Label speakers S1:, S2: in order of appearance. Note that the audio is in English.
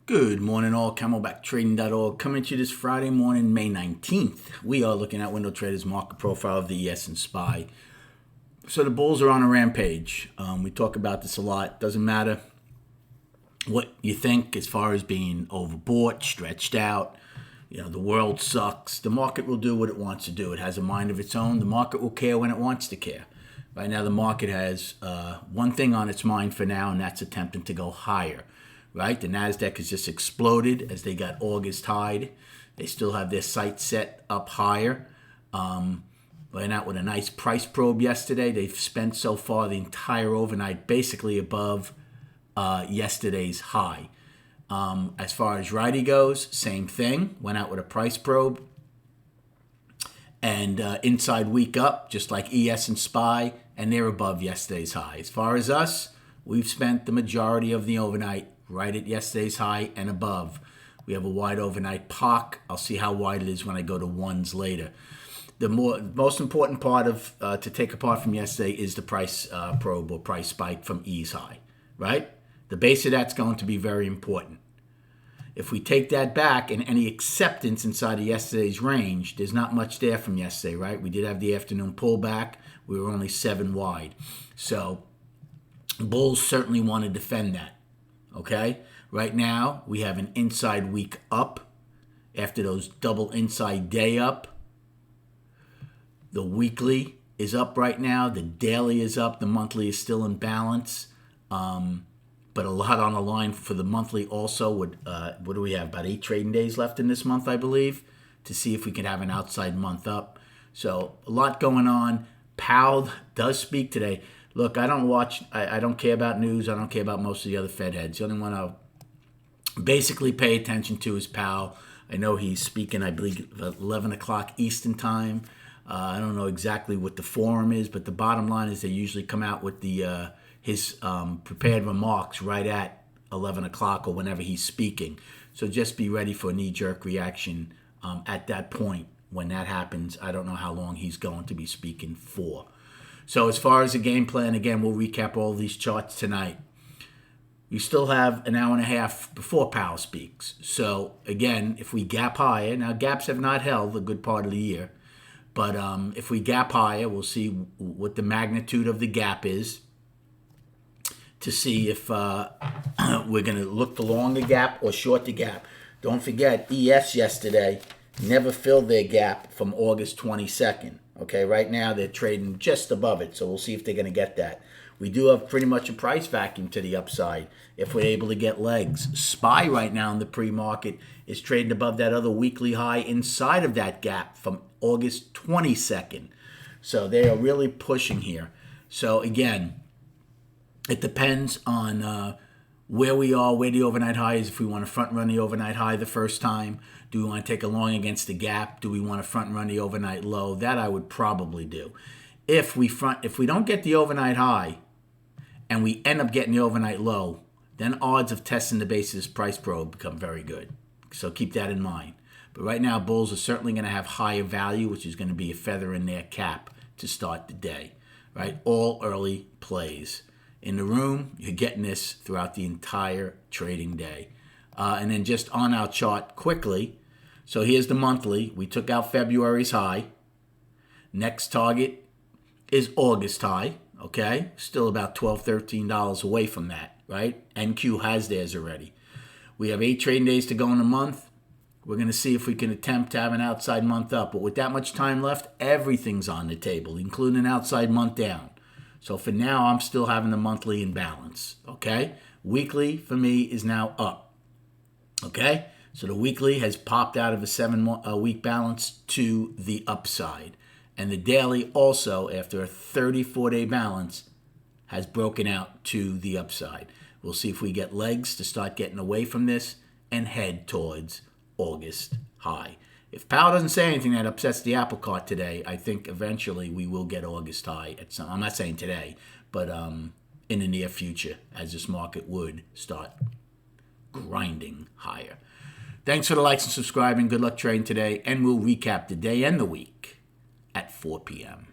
S1: Good morning, all. CamelbackTrading.org coming to you this Friday morning, May 19th. We are looking at Window Trader's market profile of the ES and SPY. So the bulls are on a rampage. We talk about this a lot. Doesn't matter what you think as far as being overbought, stretched out. The world sucks. The market will do what it wants to do. It has a mind of its own. The market will care when it wants to care. Right now, the market has one thing on its mind for now, and that's attempting to go higher. Right? The NASDAQ has just exploded as they got August high. They still have their sights set up higher. Went out with a nice price probe yesterday. They've spent so far the entire overnight basically above yesterday's high. As far as righty goes, same thing. Went out with a price probe. And inside week up, just like ES and SPY, and they're above yesterday's high. As far as us, we've spent the majority of the overnight right at yesterday's high and above. We have a wide overnight POC. I'll see how wide it is when I go to ones later. The most important part of to take apart from yesterday is the price probe or price spike from E's high, right? The base of that's going to be very important. If we take that back and any acceptance inside of yesterday's range, there's not much there from yesterday, right? We did have the afternoon pullback. We were only 7 wide. So bulls certainly want to defend that. Okay, right now we have an inside week up after those double inside day up. The weekly is up right now. The daily is up. The monthly is still in balance. But a lot on the line for the monthly also. What do we have? About 8 trading days left in this month, I believe, to see if we can have an outside month up. So a lot going on. Powell does speak today. Look, I don't care about news. I don't care about most of the other Fed heads. The only one I'll basically pay attention to is Powell. I know he's speaking, I believe, at 11 o'clock Eastern time. I don't know exactly what the forum is, but the bottom line is they usually come out with his prepared remarks right at 11 o'clock or whenever he's speaking. So just be ready for a knee-jerk reaction at that point. When that happens, I don't know how long he's going to be speaking for. So as far as the game plan, again, we'll recap all these charts tonight. We still have an hour and a half before Powell speaks. So again, if we gap higher, now gaps have not held a good part of the year, but if we gap higher, we'll see what the magnitude of the gap is to see if we're going to look to long the gap or short the gap. Don't forget, ES yesterday never filled their gap from August 22nd. Okay, right now they're trading just above it, so we'll see if they're going to get that. We do have pretty much a price vacuum to the upside if we're able to get legs. SPY right now in the pre-market is trading above that other weekly high inside of that gap from August 22nd. So they are really pushing here. So again, it depends on where we are, where the overnight high is. If we want to front run the overnight high the first time, do we want to take a long against the gap? Do we want to front run the overnight low? That I would probably do. If we don't get the overnight high and we end up getting the overnight low, then odds of testing the basis price probe become very good. So keep that in mind. But right now, bulls are certainly going to have higher value, which is going to be a feather in their cap to start the day. Right? All early plays. In the room, you're getting this throughout the entire trading day. And then just on our chart quickly, so here's the monthly. We took out February's high. Next target is August high, okay? Still about $12, $13 away from that, right? NQ has theirs already. We have 8 trading days to go in a month. We're going to see if we can attempt to have an outside month up. But with that much time left, everything's on the table, including an outside month down. So for now, I'm still having the monthly in balance, okay? Weekly, for me, is now up, okay? So the weekly has popped out of a 7-week balance to the upside. And the daily also, after a 34-day balance, has broken out to the upside. We'll see if we get legs to start getting away from this and head towards August high. If Powell doesn't say anything that upsets the apple cart today, I think eventually we will get August high at some. I'm not saying today, but in the near future, as this market would start grinding higher. Thanks for the likes and subscribing. Good luck trading today, and we'll recap the day and the week at 4 p.m.